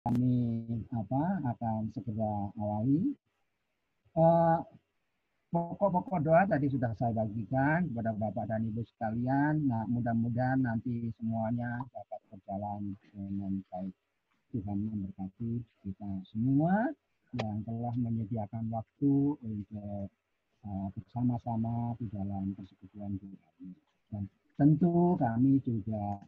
kami akan segera awali. Pokok-pokok doa tadi sudah saya bagikan kepada Bapak dan Ibu sekalian. Nah, mudah-mudahan nanti semuanya dapat berjalan dengan baik. Tuhan memberkati kita semua yang telah menyediakan waktu untuk bersama-sama di dalam persekutuan doa ini. Dan tentu kami juga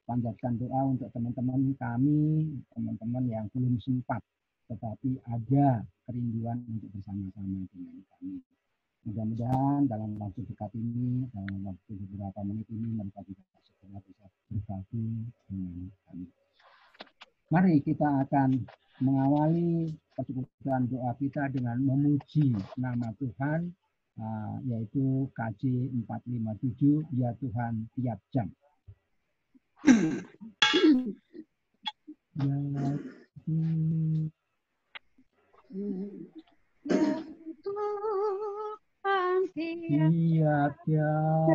panjatkan doa untuk teman-teman kami, teman-teman yang belum sempat, tetapi ada kerinduan untuk bersama-sama dengan kami. Mudah-mudahan dalam waktu dekat ini, dalam waktu beberapa menit ini, mereka juga segera bisa bergabung dengan kami. Mari kita akan mengawali persekutuan doa kita dengan memuji nama Tuhan, yaitu KJ 457, ya Tuhan tiap jam. Ya Tuhan tiap jam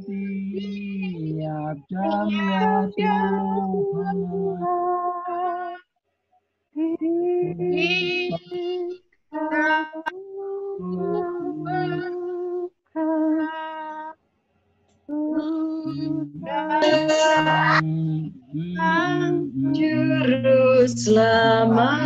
setiap jam ya Tuhan Juru selamat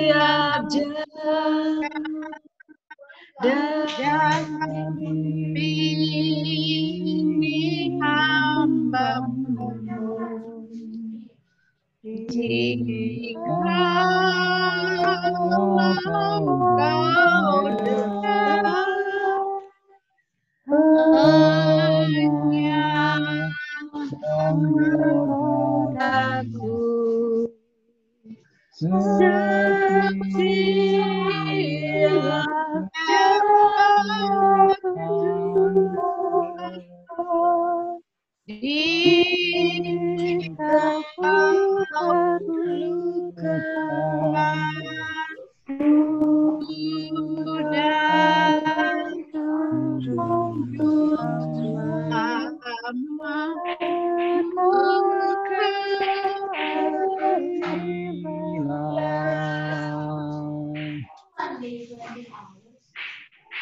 tiap jam dan ini hamba-Mu jika Kau hanya aku setiap jika Kau perlukan dan turut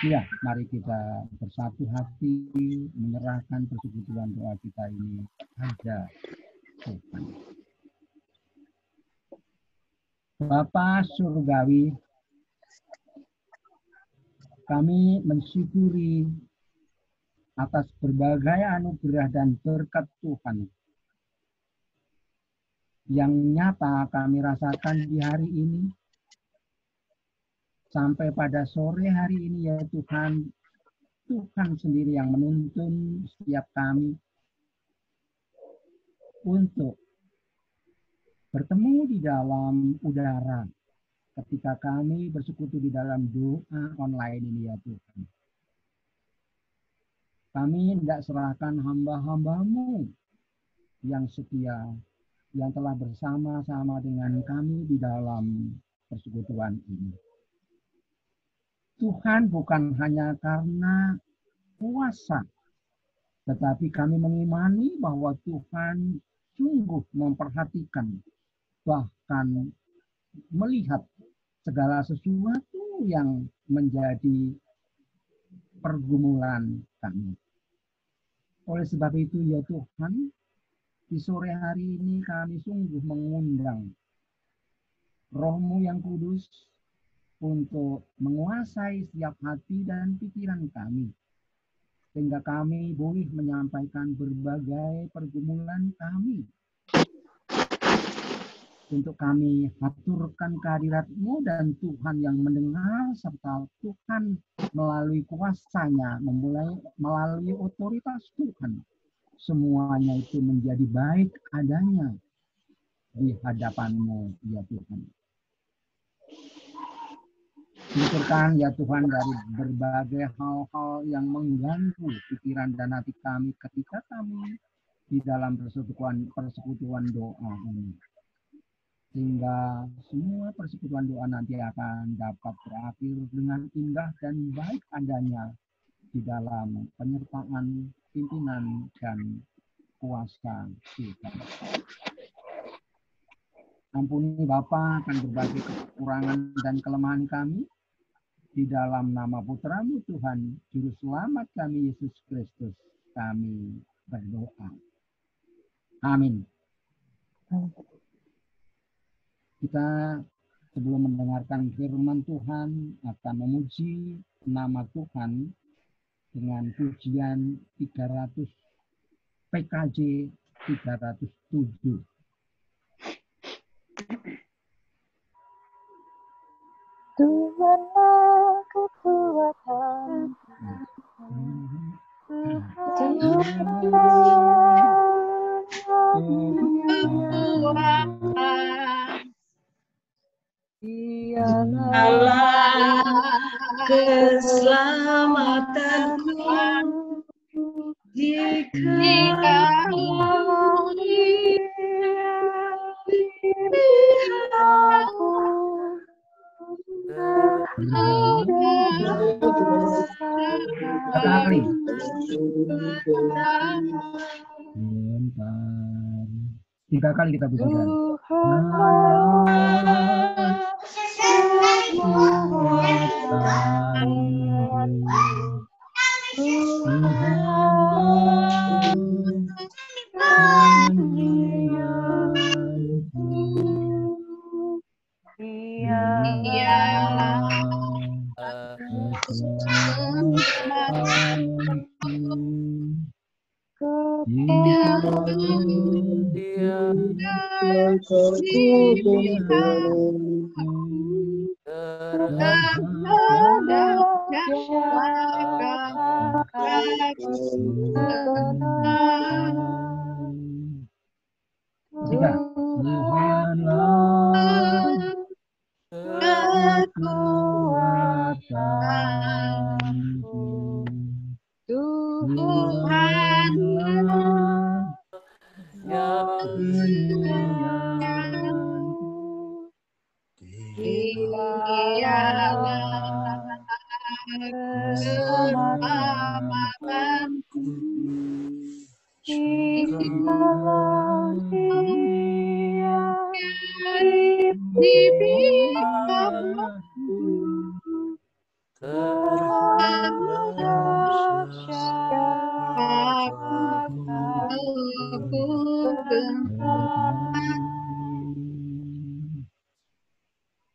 Ya, mari kita bersatu hati menyerahkan persekutuan doa kita ini kepada Tuhan. Bapa Surgawi, kami mensyukuri atas berbagai anugerah dan berkat Tuhan yang nyata kami rasakan di hari ini. Sampai pada sore hari ini ya Tuhan, Tuhan sendiri yang menuntun setiap kami untuk bertemu di dalam udara ketika kami bersekutu di dalam doa online ini ya Tuhan. Kami hendak serahkan hamba-hamba-Mu yang setia, yang telah bersama-sama dengan kami di dalam persekutuan ini. Tuhan bukan hanya karena kuasa, tetapi kami mengimani bahwa Tuhan sungguh memperhatikan, bahkan melihat segala sesuatu yang menjadi pergumulan kami. Oleh sebab itu ya Tuhan, di sore hari ini kami sungguh mengundang Roh-Mu yang kudus untuk menguasai setiap hati dan pikiran kami, sehingga kami boleh menyampaikan berbagai pergumulan kami untuk kami haturkan kehadirat-Mu dan Tuhan yang mendengar serta Tuhan melalui kuasa-Nya, melalui otoritas Tuhan. Semuanya itu menjadi baik adanya di hadapan-Mu, ya Tuhan. Singkirkan ya Tuhan dari berbagai hal-hal yang mengganggu pikiran dan hati kami ketika kami di dalam persekutuan doa ini. Sehingga semua persekutuan doa nanti akan dapat berakhir dengan indah dan baik adanya di dalam penyertaan pimpinan dan kuasa Tuhan. Ampuni Bapa akan berbagai kekurangan dan kelemahan kami. Di dalam nama Putra-Mu Tuhan, Juru Selamat kami Yesus Kristus, kami berdoa. Amin. Kita sebelum mendengarkan firman Tuhan akan memuji nama Tuhan dengan pujian 300 PKJ 307. Tuhanlah kekuatan, Allah keselamatanku, jika Sekali. Tiga kali kita pujikan. Tiga.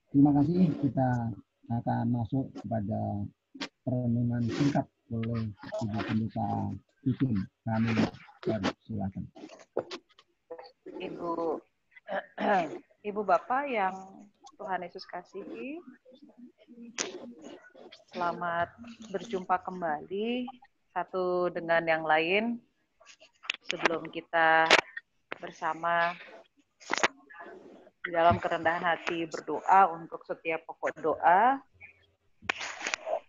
Terima kasih, kita akan masuk kepada perenungan singkat oleh Ibu Pendeta Titin. Kami silakan. Ibu Bapak yang Tuhan Yesus kasihi, selamat berjumpa kembali satu dengan yang lain. Sebelum kita bersama di dalam kerendahan hati berdoa untuk setiap pokok doa,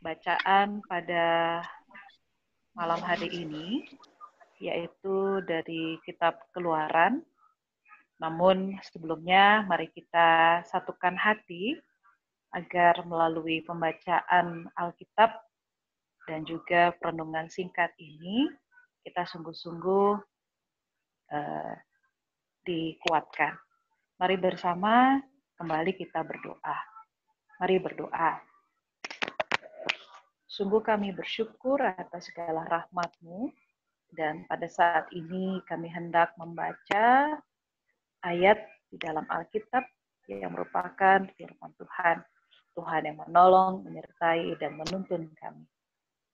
bacaan pada malam hari ini yaitu dari kitab Keluaran. Namun sebelumnya mari kita satukan hati agar melalui pembacaan Alkitab dan juga perenungan singkat ini kita sungguh-sungguh dikuatkan. Mari bersama kembali kita berdoa. Mari berdoa. Sungguh kami bersyukur atas segala rahmat-Mu, dan pada saat ini kami hendak membaca ayat di dalam Alkitab yang merupakan firman Tuhan. Tuhan yang menolong, menyertai, dan menuntun kami.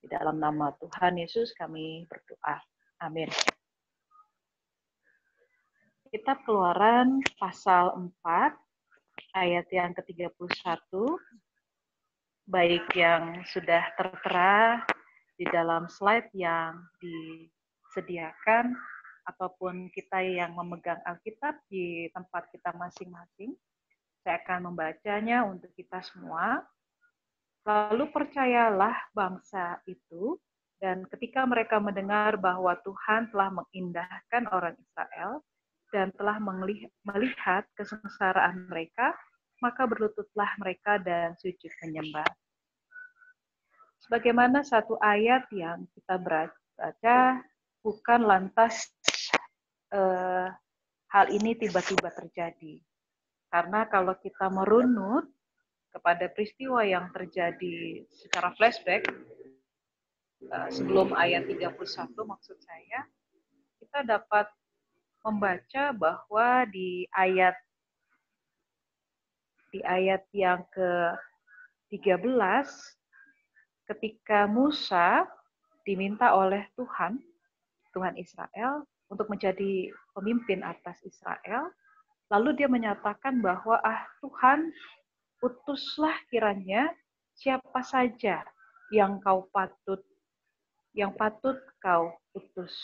Di dalam nama Tuhan Yesus kami berdoa. Amin. Kitab Keluaran pasal 4, ayat yang ke-31, baik yang sudah tertera di dalam slide yang disediakan, ataupun kita yang memegang Alkitab di tempat kita masing-masing. Saya akan membacanya untuk kita semua. Lalu percayalah bangsa itu, dan ketika mereka mendengar bahwa Tuhan telah mengindahkan orang Israel dan telah melihat kesengsaraan mereka, maka berlututlah mereka dan sujud menyembah. Sebagaimana satu ayat yang kita baca, bukan lantas hal ini tiba-tiba terjadi. Karena kalau kita merunut kepada peristiwa yang terjadi secara flashback, sebelum ayat 31 maksud saya, kita dapat membaca bahwa di ayat yang ke-13, ketika Musa diminta oleh Tuhan Israel untuk menjadi pemimpin atas Israel, lalu dia menyatakan bahwa Tuhan, utuslah kiranya siapa saja yang patut kau utus.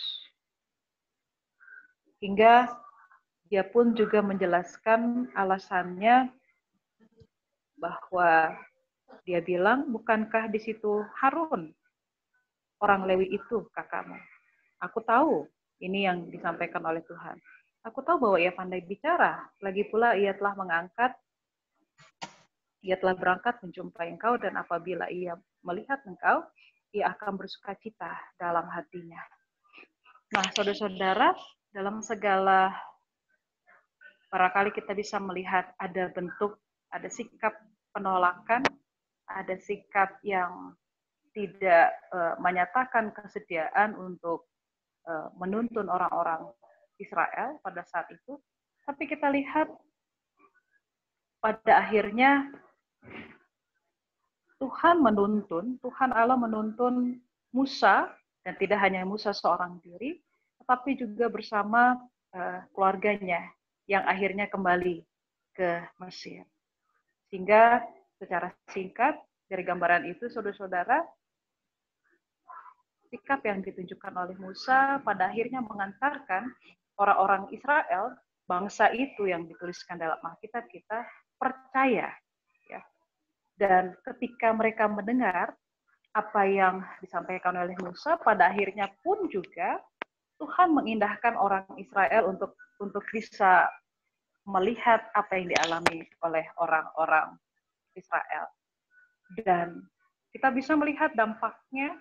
Hingga dia pun juga menjelaskan alasannya bahwa dia bilang, bukankah di situ Harun, orang Lewi itu kakakmu? Aku tahu ini yang disampaikan oleh Tuhan. Aku tahu bahwa ia pandai bicara. Lagi pula ia telah berangkat menjumpai engkau, dan apabila ia melihat engkau, ia akan bersukacita dalam hatinya. Nah, saudara-saudara, dalam segala, barangkali kita bisa melihat ada bentuk, ada sikap penolakan, ada sikap yang tidak menyatakan kesediaan untuk menuntun orang-orang Israel pada saat itu. Tapi kita lihat pada akhirnya Tuhan Allah menuntun Musa, dan tidak hanya Musa seorang diri, tetapi juga bersama keluarganya yang akhirnya kembali ke Mesir. Sehingga secara singkat dari gambaran itu, saudara-saudara, sikap yang ditunjukkan oleh Musa pada akhirnya mengantarkan orang-orang Israel, bangsa itu yang dituliskan dalam Alkitab kita, percaya. Ya. Dan ketika mereka mendengar apa yang disampaikan oleh Musa, pada akhirnya pun juga Tuhan mengindahkan orang Israel untuk bisa melihat apa yang dialami oleh orang-orang Israel. Dan kita bisa melihat dampaknya.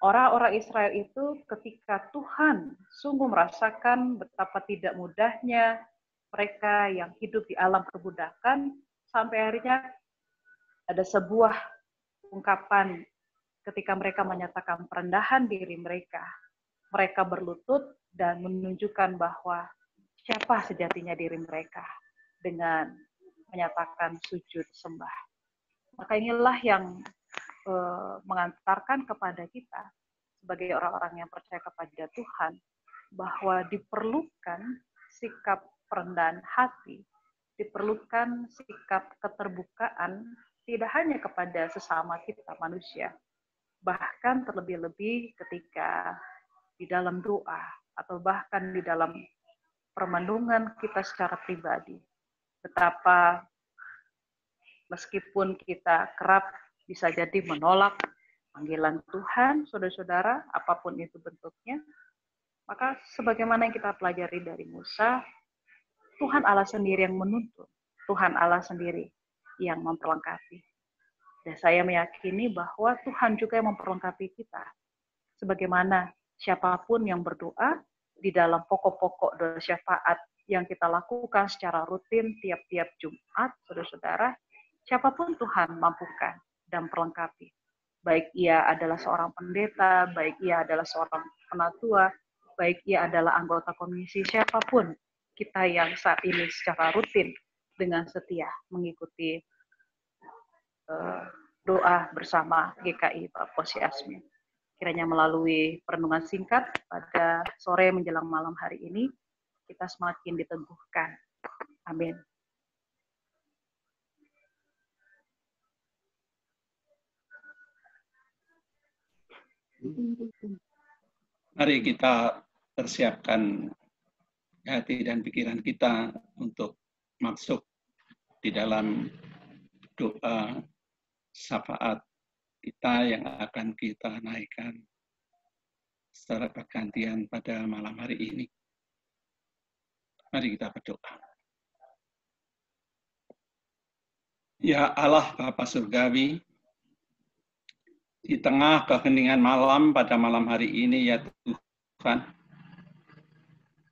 Orang-orang Israel itu ketika Tuhan sungguh merasakan betapa tidak mudahnya mereka yang hidup di alam perbudakan, sampai akhirnya ada sebuah ungkapan ketika mereka menyatakan perendahan diri mereka. Mereka berlutut dan menunjukkan bahwa siapa sejatinya diri mereka dengan menyatakan sujud sembah. Maka inilah yang mengantarkan kepada kita sebagai orang-orang yang percaya kepada Tuhan bahwa diperlukan sikap perendahan hati, diperlukan sikap keterbukaan tidak hanya kepada sesama kita manusia, bahkan terlebih-lebih ketika di dalam doa atau bahkan di dalam permenungan kita secara pribadi. Betapa meskipun kita kerap bisa jadi menolak panggilan Tuhan, saudara-saudara, apapun itu bentuknya, maka sebagaimana yang kita pelajari dari Musa, Tuhan Allah sendiri yang menuntun, Tuhan Allah sendiri yang memperlengkapi. Dan saya meyakini bahwa Tuhan juga yang memperlengkapi kita. Sebagaimana siapapun yang berdoa, di dalam pokok-pokok doa syafaat yang kita lakukan secara rutin tiap-tiap Jumat, saudara-saudara, siapapun Tuhan mampukan dan perlengkapi. Baik ia adalah seorang pendeta, baik ia adalah seorang penatua, baik ia adalah anggota komisi, siapapun kita yang saat ini secara rutin dengan setia mengikuti doa bersama GKI Pak Posi Asmin. Kiranya melalui perenungan singkat pada sore menjelang malam hari ini, kita semakin diteguhkan. Amin. Mari kita persiapkan hati dan pikiran kita untuk masuk di dalam doa syafaat kita yang akan kita naikkan secara bergantian pada malam hari ini. Mari kita berdoa. Ya Allah Bapa Surgawi, di tengah keheningan malam pada malam hari ini ya Tuhan,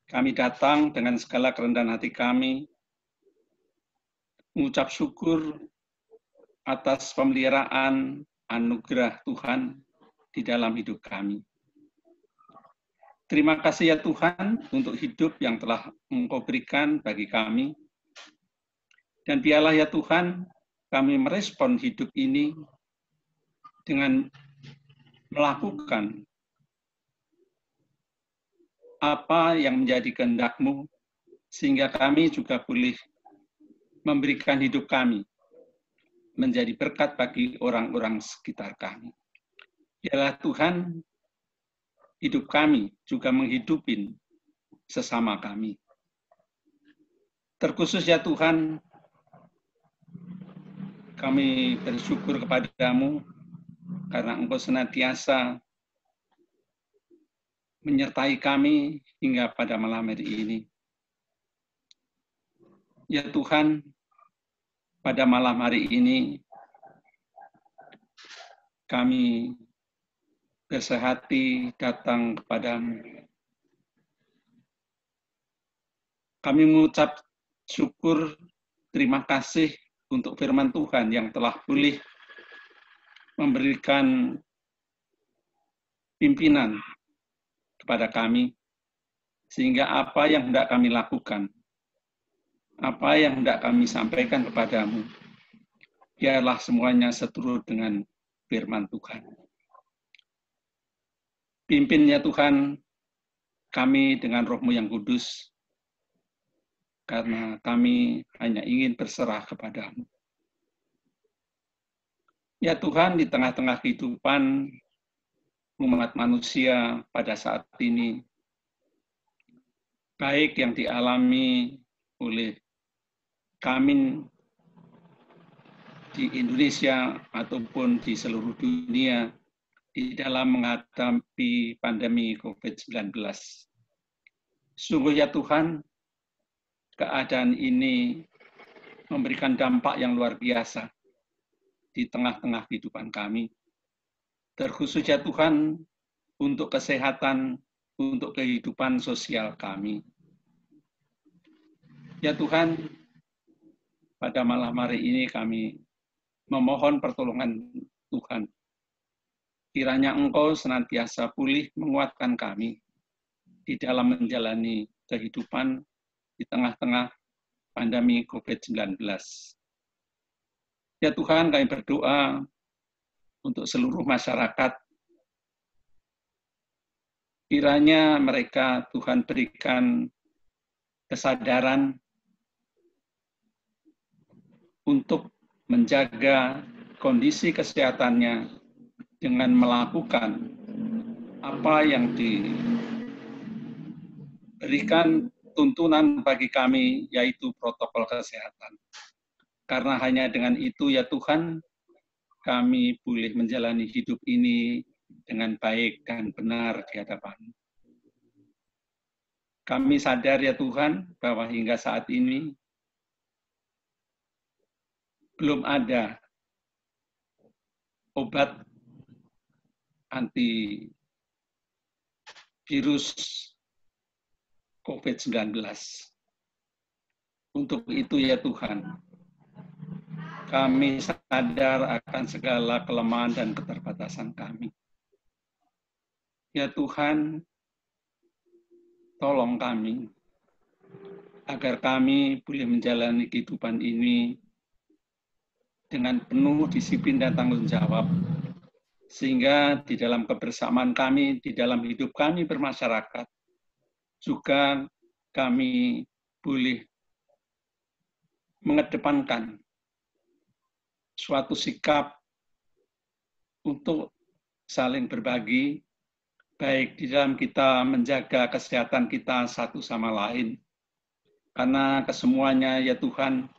kami datang dengan segala kerendahan hati kami, mengucap syukur atas pemeliharaan anugerah Tuhan di dalam hidup kami. Terima kasih ya Tuhan untuk hidup yang telah Engkau berikan bagi kami. Dan biarlah ya Tuhan, kami merespon hidup ini dengan melakukan apa yang menjadi kehendak-Mu, sehingga kami juga boleh memberikan hidup kami menjadi berkat bagi orang-orang sekitar kami. Biarlah Tuhan, hidup kami juga menghidupi sesama kami. Terkhusus ya Tuhan, kami bersyukur kepadamu karena Engkau senantiasa menyertai kami hingga pada malam hari ini. Ya Tuhan, pada malam hari ini kami bersehati datang kepadamu. Kami mengucap syukur, terima kasih untuk firman Tuhan yang telah boleh memberikan pimpinan kepada kami, sehingga apa yang hendak kami lakukan, apa yang hendak kami sampaikan kepadamu, biarlah semuanya seturut dengan firman Tuhan. Pimpinnya Tuhan kami dengan Roh-Mu yang kudus, karena kami hanya ingin berserah kepadamu. Ya Tuhan, di tengah-tengah kehidupan umat manusia pada saat ini, baik yang dialami oleh kami di Indonesia ataupun di seluruh dunia di dalam menghadapi pandemi COVID-19. Sungguh ya Tuhan, keadaan ini memberikan dampak yang luar biasa di tengah-tengah kehidupan kami. Terkhusus ya Tuhan, untuk kesehatan, untuk kehidupan sosial kami. Ya Tuhan, pada malam hari ini kami memohon pertolongan Tuhan. Kiranya Engkau senantiasa pulih menguatkan kami di dalam menjalani kehidupan di tengah-tengah pandemi COVID-19. Ya Tuhan, kami berdoa untuk seluruh masyarakat. Kiranya mereka Tuhan berikan kesadaran untuk menjaga kondisi kesehatannya dengan melakukan apa yang diberikan tuntunan bagi kami, yaitu protokol kesehatan. Karena hanya dengan itu ya Tuhan, kami boleh menjalani hidup ini dengan baik dan benar di hadapan-Mu. Kami sadar ya Tuhan, bahwa hingga saat ini belum ada obat anti virus COVID-19. Untuk itu ya Tuhan, kami sadar akan segala kelemahan dan keterbatasan kami. Ya Tuhan, tolong kami, agar kami boleh menjalani kehidupan ini dengan penuh disiplin dan tanggung jawab, sehingga di dalam kebersamaan kami, di dalam hidup kami bermasyarakat, juga kami boleh mengedepankan suatu sikap untuk saling berbagi, baik di dalam kita menjaga kesehatan kita satu sama lain. Karena kesemuanya ya Tuhan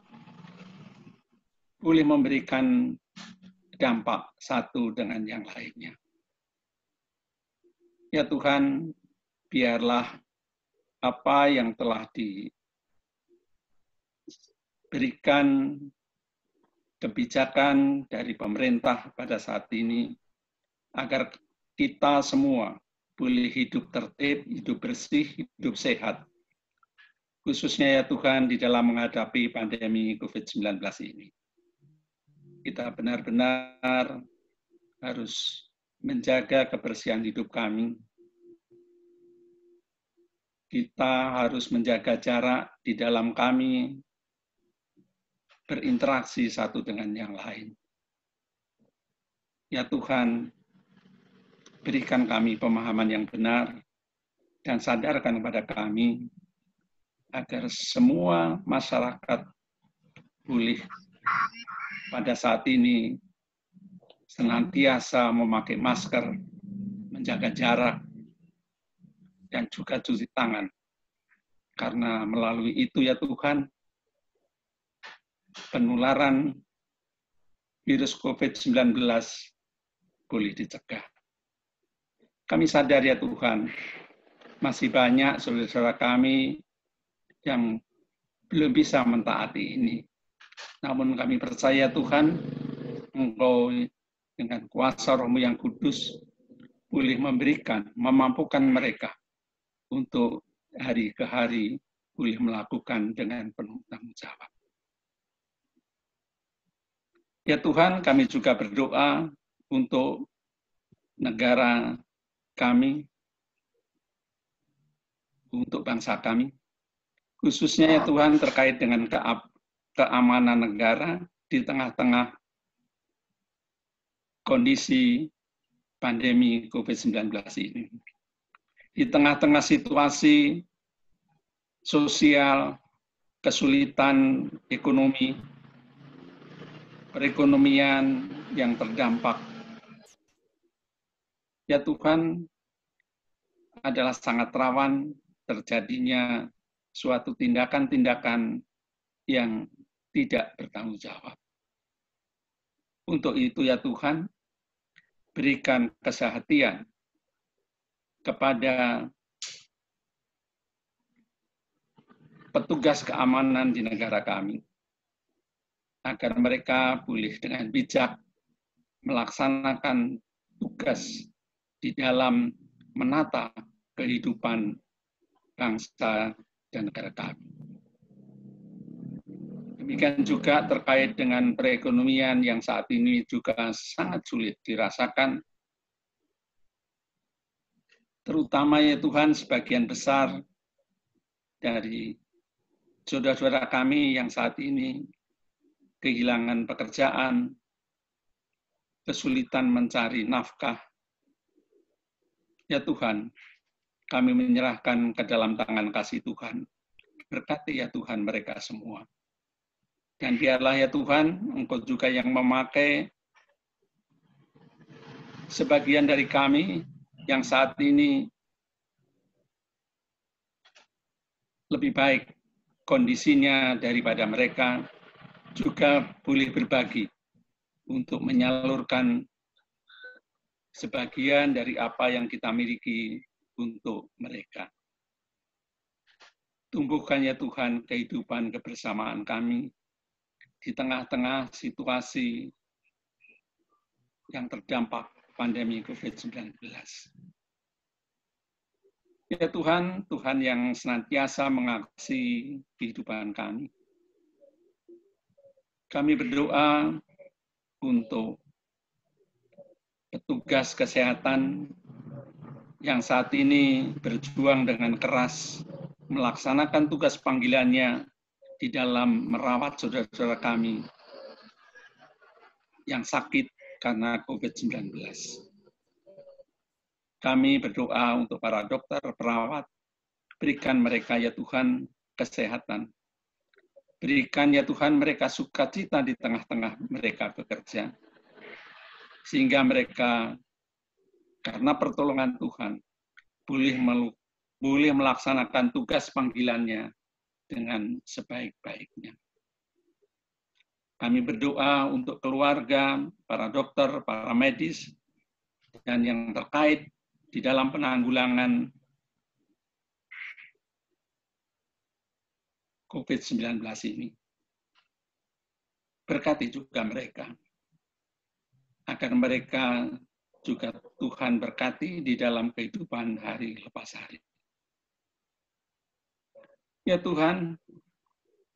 boleh memberikan dampak satu dengan yang lainnya. Ya Tuhan, biarlah apa yang telah diberikan kebijakan dari pemerintah pada saat ini, agar kita semua boleh hidup tertib, hidup bersih, hidup sehat. Khususnya ya Tuhan di dalam menghadapi pandemi COVID-19 ini. Kita benar-benar harus menjaga kebersihan hidup kami. Kita harus menjaga jarak di dalam kami, berinteraksi satu dengan yang lain. Ya Tuhan, berikan kami pemahaman yang benar dan sadarkan kepada kami agar semua masyarakat boleh pada saat ini senantiasa memakai masker, menjaga jarak, dan juga cuci tangan. Karena melalui itu ya Tuhan, penularan virus COVID-19 boleh dicegah. Kami sadar ya Tuhan, masih banyak saudara-saudara kami yang belum bisa mentaati ini. Namun kami percaya Tuhan, Engkau dengan kuasa Roh-Mu yang kudus boleh memberikan, memampukan mereka untuk hari ke hari boleh melakukan dengan penuh tanggung jawab. Ya Tuhan, kami juga berdoa untuk negara kami, untuk bangsa kami, khususnya ya Tuhan terkait dengan keamanan negara di tengah-tengah kondisi pandemi COVID-19 ini. Di tengah-tengah situasi sosial, kesulitan ekonomi, perekonomian yang terdampak, ya Tuhan, adalah sangat rawan terjadinya suatu tindakan-tindakan yang tidak bertanggung jawab. Untuk itu ya Tuhan, berikan kesehatian kepada petugas keamanan di negara kami, agar mereka boleh dengan bijak melaksanakan tugas di dalam menata kehidupan bangsa dan negara kami. Demikian juga terkait dengan perekonomian yang saat ini juga sangat sulit dirasakan, terutama ya Tuhan sebagian besar dari saudara-saudara kami yang saat ini kehilangan pekerjaan, kesulitan mencari nafkah. Ya Tuhan, kami menyerahkan ke dalam tangan kasih Tuhan. Berkati ya Tuhan mereka semua. Dan biarlah ya Tuhan, Engkau juga yang memakai sebagian dari kami yang saat ini lebih baik kondisinya daripada mereka, juga boleh berbagi untuk menyalurkan sebagian dari apa yang kita miliki untuk mereka. Tumbuhkan ya Tuhan kehidupan kebersamaan kami di tengah-tengah situasi yang terdampak pandemi COVID-19. Ya Tuhan, Tuhan yang senantiasa mengasihi kehidupan kami. Kami berdoa untuk petugas kesehatan yang saat ini berjuang dengan keras melaksanakan tugas panggilannya di dalam merawat saudara-saudara kami yang sakit karena COVID-19. Kami berdoa untuk para dokter, perawat, berikan mereka ya Tuhan kesehatan. Berikan ya Tuhan mereka sukacita di tengah-tengah mereka bekerja. Sehingga mereka karena pertolongan Tuhan boleh melaksanakan tugas panggilannya dengan sebaik-baiknya. Kami berdoa untuk keluarga, para dokter, para medis, dan yang terkait di dalam penanggulangan COVID-19 ini. Berkati juga mereka, agar mereka juga Tuhan berkati di dalam kehidupan hari lepas hari. Ya Tuhan,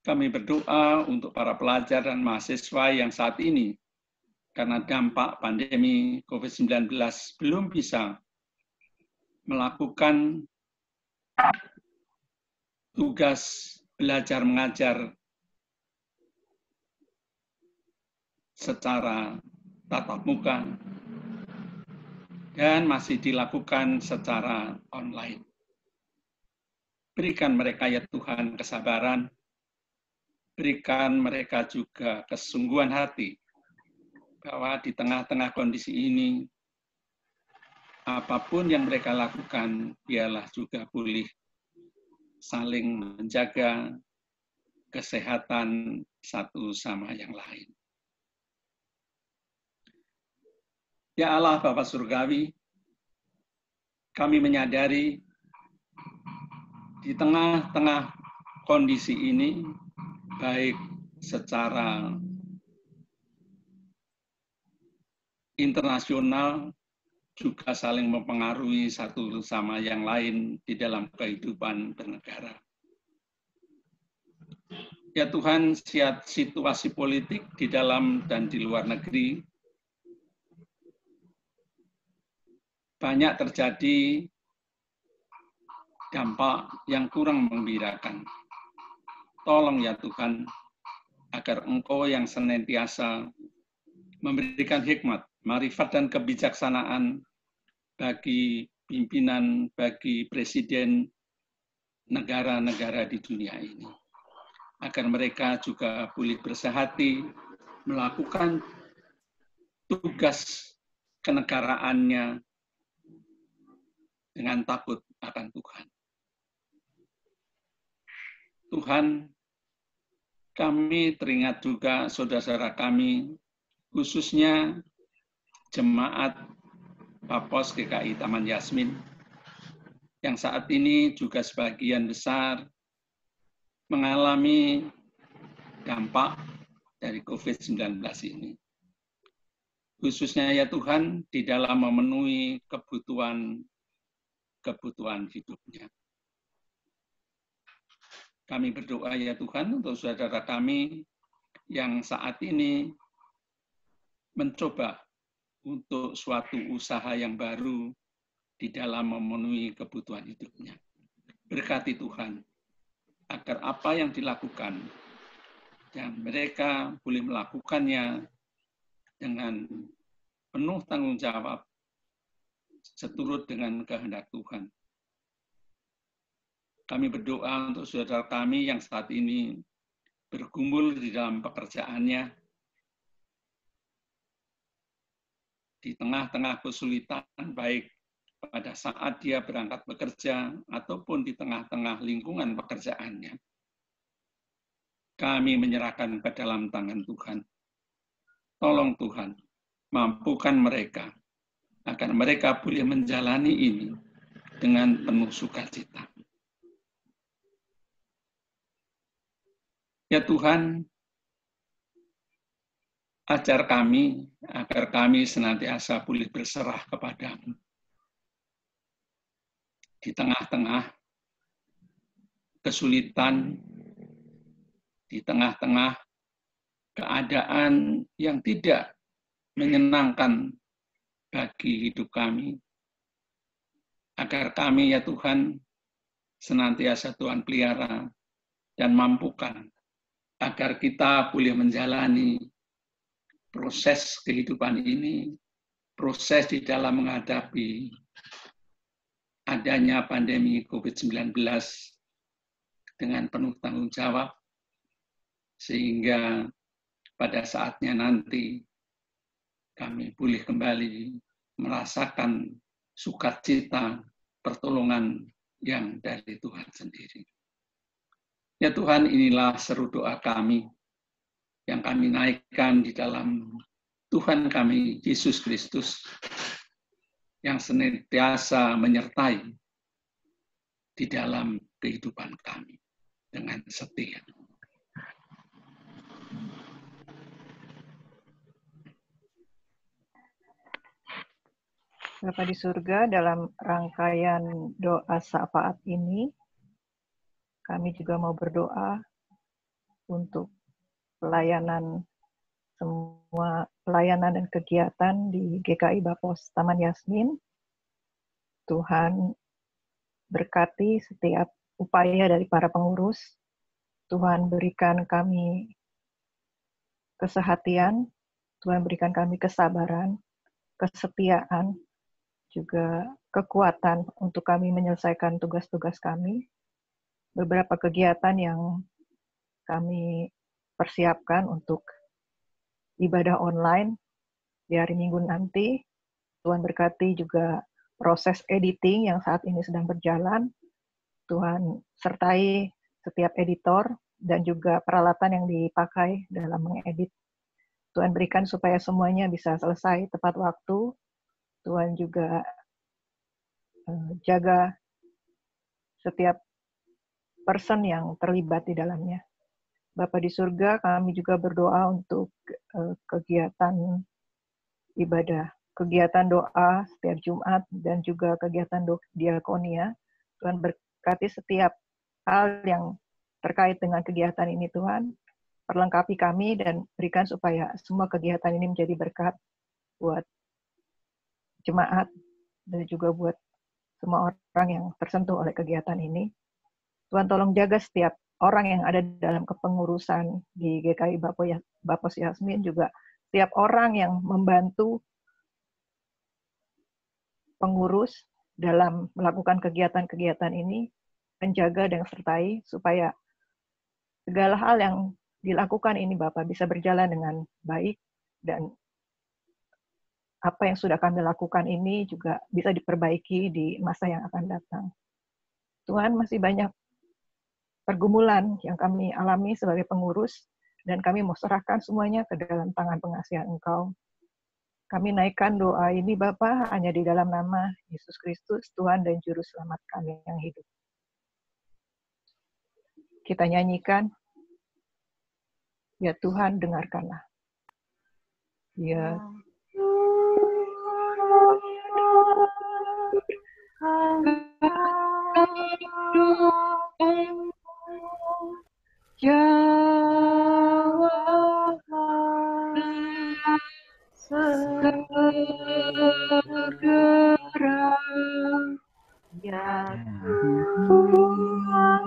kami berdoa untuk para pelajar dan mahasiswa yang saat ini, karena dampak pandemi COVID-19 belum bisa melakukan tugas belajar mengajar secara tatap muka, dan masih dilakukan secara online. Berikan mereka ya Tuhan kesabaran, berikan mereka juga kesungguhan hati, bahwa di tengah-tengah kondisi ini, apapun yang mereka lakukan, biarlah juga boleh saling menjaga kesehatan satu sama yang lain. Ya Allah Bapa Surgawi, kami menyadari di tengah-tengah kondisi ini, baik secara internasional, juga saling mempengaruhi satu sama yang lain di dalam kehidupan bernegara. Ya Tuhan, situasi politik di dalam dan di luar negeri banyak terjadi dampak yang kurang menggembirakan. Tolong ya Tuhan, agar Engkau yang senantiasa memberikan hikmat, marifat dan kebijaksanaan bagi pimpinan, bagi presiden negara-negara di dunia ini. Agar mereka juga boleh bersehati melakukan tugas kenegaraannya dengan takut akan Tuhan. Tuhan, kami teringat juga saudara-saudara kami, khususnya jemaat Papos GKI Taman Yasmin, yang saat ini juga sebagian besar mengalami dampak dari COVID-19 ini. Khususnya ya Tuhan, di dalam memenuhi kebutuhan hidupnya. Kami berdoa ya Tuhan untuk saudara kami yang saat ini mencoba untuk suatu usaha yang baru di dalam memenuhi kebutuhan hidupnya. Berkati Tuhan, agar apa yang dilakukan, dan mereka boleh melakukannya dengan penuh tanggung jawab, seturut dengan kehendak Tuhan. Kami berdoa untuk saudara kami yang saat ini bergumul di dalam pekerjaannya, di tengah-tengah kesulitan, baik pada saat dia berangkat bekerja ataupun di tengah-tengah lingkungan pekerjaannya. Kami menyerahkan ke dalam tangan Tuhan. Tolong Tuhan, mampukan mereka, agar mereka boleh menjalani ini dengan penuh sukacita. Ya Tuhan, ajar kami, agar kami senantiasa boleh berserah kepadamu. Di tengah-tengah kesulitan, di tengah-tengah keadaan yang tidak menyenangkan bagi hidup kami, agar kami ya Tuhan senantiasa Tuhan pelihara dan mampukan, agar kita boleh menjalani proses kehidupan ini, proses di dalam menghadapi adanya pandemi COVID-19 dengan penuh tanggung jawab, sehingga pada saatnya nanti kami boleh kembali merasakan sukacita pertolongan yang dari Tuhan sendiri. Ya Tuhan, inilah seru doa kami yang kami naikkan di dalam Tuhan kami, Yesus Kristus, yang senantiasa menyertai di dalam kehidupan kami dengan setia. Bapa di surga, dalam rangkaian doa syafaat ini, kami juga mau berdoa untuk semua pelayanan dan kegiatan di GKI Bapos Taman Yasmin. Tuhan berkati setiap upaya dari para pengurus. Tuhan berikan kami kesehatian, Tuhan berikan kami kesabaran, kesetiaan, juga kekuatan untuk kami menyelesaikan tugas-tugas kami. Beberapa kegiatan yang kami persiapkan untuk ibadah online di hari Minggu nanti. Tuhan berkati juga proses editing yang saat ini sedang berjalan. Tuhan sertai setiap editor dan juga peralatan yang dipakai dalam mengedit. Tuhan berikan supaya semuanya bisa selesai tepat waktu. Tuhan juga jaga setiap person yang terlibat di dalamnya. Bapa di surga, kami juga berdoa untuk kegiatan ibadah, kegiatan doa setiap Jumat, dan juga kegiatan diakonia. Tuhan berkati setiap hal yang terkait dengan kegiatan ini, Tuhan. Perlengkapi kami dan berikan supaya semua kegiatan ini menjadi berkat buat jemaat dan juga buat semua orang yang tersentuh oleh kegiatan ini. Tuhan tolong jaga setiap orang yang ada dalam kepengurusan di GKI Bapos Yasmin, juga setiap orang yang membantu pengurus dalam melakukan kegiatan-kegiatan ini, menjaga dan sertai supaya segala hal yang dilakukan ini Bapak bisa berjalan dengan baik, dan apa yang sudah kami lakukan ini juga bisa diperbaiki di masa yang akan datang. Tuhan, masih banyak pergumulan yang kami alami sebagai pengurus, dan kami mau serahkan semuanya ke dalam tangan pengasihan Engkau. Kami naikkan doa ini Bapa hanya di dalam nama Yesus Kristus, Tuhan dan Juru Selamat kami yang hidup. Kita nyanyikan, ya Tuhan dengarkanlah. Ya jawablah segera, ya Tuhan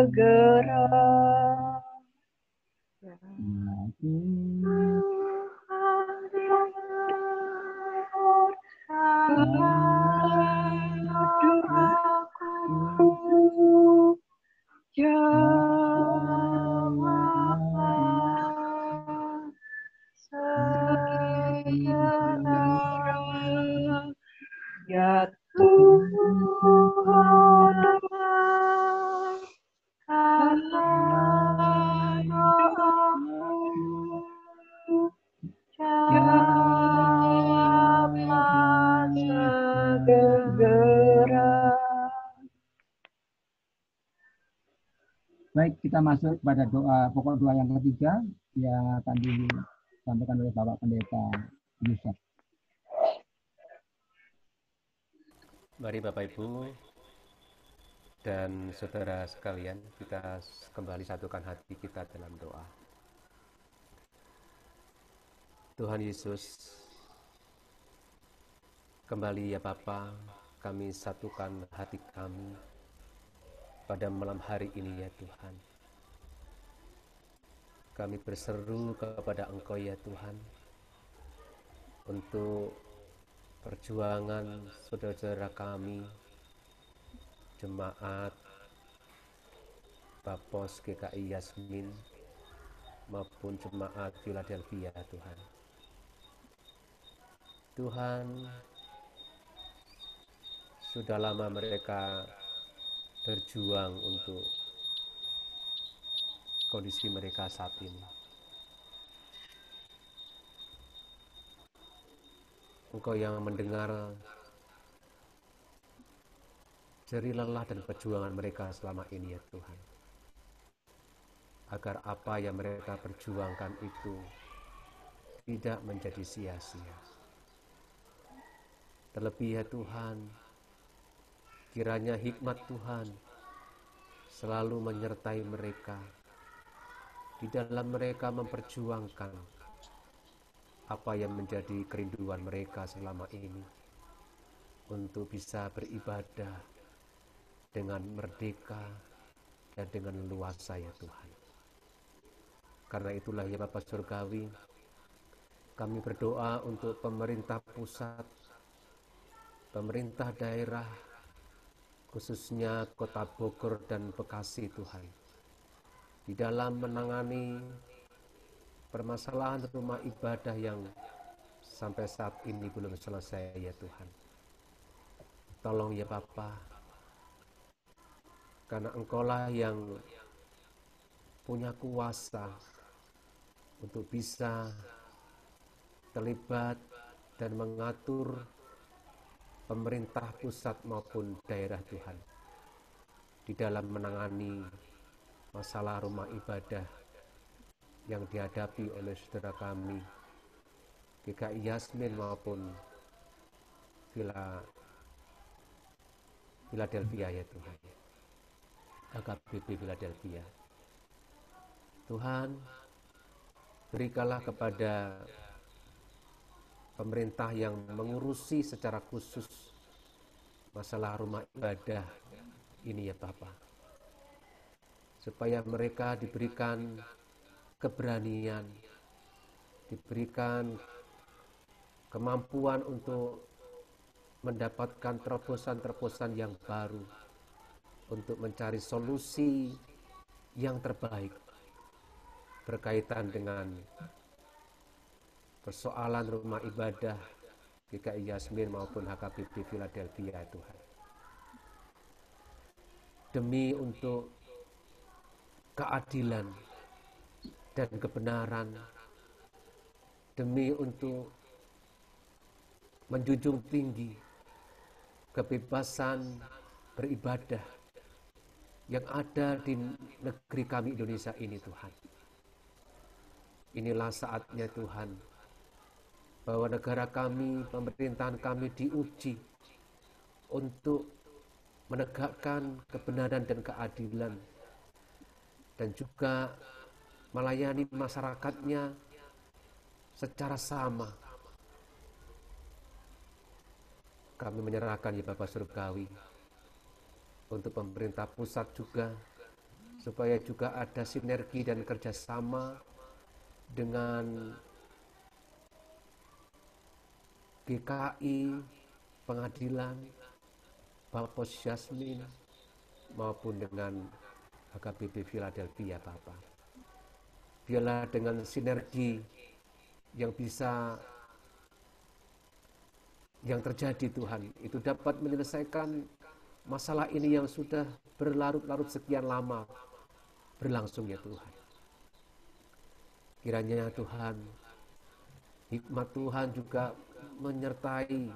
segera. Ya Tuhan, doaku, jawablah segera. Baik, kita masuk pada pokok doa yang ketiga yang akan disampaikan oleh Bapak Pendeta Yusuf. Mari Bapak Ibu dan saudara sekalian, kita kembali satukan hati kita dalam doa. Tuhan Yesus, kembali ya Bapa, kami satukan hati kami pada malam hari ini ya Tuhan. Kami berseru kepada Engkau ya Tuhan, untuk perjuangan saudara-saudara kami, jemaat Bapos GKI Yasmin maupun jemaat Philadelphia Tuhan. Tuhan, sudah lama mereka berjuang untuk kondisi mereka saat ini. Engkau yang mendengar jerih lelah dan perjuangan mereka selama ini ya Tuhan. Agar apa yang mereka perjuangkan itu tidak menjadi sia-sia. Terlebih ya Tuhan, kiranya hikmat Tuhan selalu menyertai mereka di dalam mereka memperjuangkan apa yang menjadi kerinduan mereka selama ini, untuk bisa beribadah dengan merdeka dan dengan leluasa ya Tuhan. Karena itulah ya Bapa Surgawi, kami berdoa untuk pemerintah pusat, pemerintah daerah, khususnya Kota Bogor dan Bekasi Tuhan, di dalam menangani permasalahan rumah ibadah yang sampai saat ini belum selesai ya Tuhan. Tolong ya Bapa, karena Engkaulah yang punya kuasa untuk bisa terlibat dan mengatur pemerintah pusat maupun daerah Tuhan di dalam menangani masalah rumah ibadah yang dihadapi oleh saudara kami GKI Yasmin maupun Philadelphia ya Tuhan, HKBP Philadelphia. Tuhan, berikanlah kepada pemerintah yang mengurusi secara khusus masalah rumah ibadah ini ya Bapa, supaya mereka diberikan keberanian, diberikan kemampuan untuk mendapatkan terobosan-terobosan yang baru untuk mencari solusi yang terbaik berkaitan dengan persoalan rumah ibadah GKI Yasmin maupun HKBP Philadelphia Tuhan. Demi untuk keadilan dan kebenaran, demi untuk menjunjung tinggi kebebasan beribadah yang ada di negeri kami Indonesia ini Tuhan. Inilah saatnya Tuhan, bahwa negara kami, pemerintahan kami diuji untuk menegakkan kebenaran dan keadilan, dan juga melayani masyarakatnya secara sama. Kami menyerahkan ya Bapak Surgawi untuk pemerintah pusat juga, supaya juga ada sinergi dan kerjasama dengan GKI, pengadilan, Bapos Yasmin, maupun dengan HKBP Philadelphia Bapak. Biarlah dengan sinergi yang terjadi Tuhan, itu dapat menyelesaikan masalah ini yang sudah berlarut-larut sekian lama berlangsung ya Tuhan. Kiranya Tuhan, hikmat Tuhan juga menyertai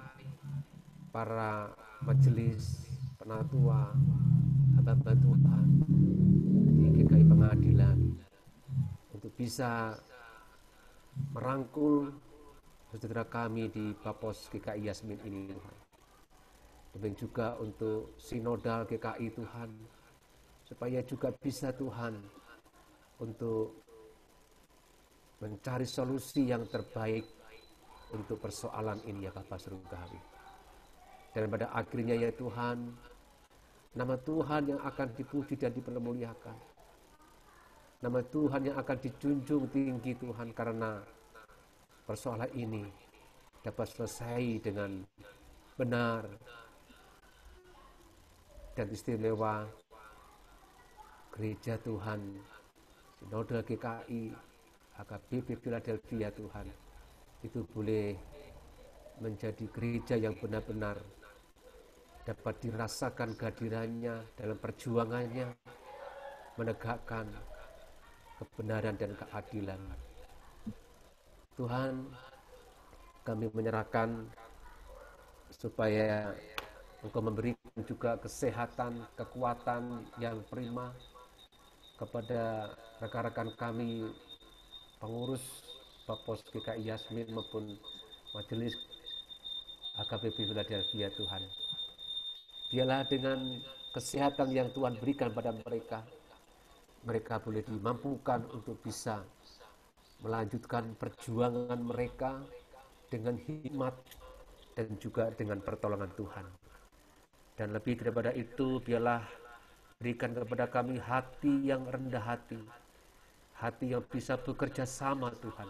para majelis penatua, hamba Tuhan di GKI Pengadilan, untuk bisa merangkul saudara kami di Bapos GKI Yasmin ini Tuhan. Demikian juga untuk sinodal GKI Tuhan, supaya juga bisa Tuhan untuk mencari solusi yang terbaik untuk persoalan ini ya Bapak Surgawi. Dan pada akhirnya ya Tuhan, Nama Tuhan yang akan dipuji dan dipermuliakan. Nama Tuhan yang akan dijunjung tinggi Tuhan, karena persoalan ini dapat selesai dengan benar dan istimewa. Gereja Tuhan, Sinode GKI, HKBP Philadelphia Tuhan, itu boleh menjadi gereja yang benar-benar dapat dirasakan kehadirannya dalam perjuangannya menegakkan kebenaran dan keadilan. Tuhan, kami menyerahkan supaya Engkau memberikan juga kesehatan, kekuatan yang prima kepada rekan-rekan kami, pengurus Bapos GKI Yasmin maupun Majelis HKBP Philadelphia Tuhan. Biarlah dengan kesehatan yang Tuhan berikan pada mereka, mereka boleh dimampukan untuk bisa melanjutkan perjuangan mereka dengan hikmat dan juga dengan pertolongan Tuhan. Dan lebih daripada itu, biarlah berikan kepada kami hati yang rendah hati, hati yang bisa bekerja sama Tuhan,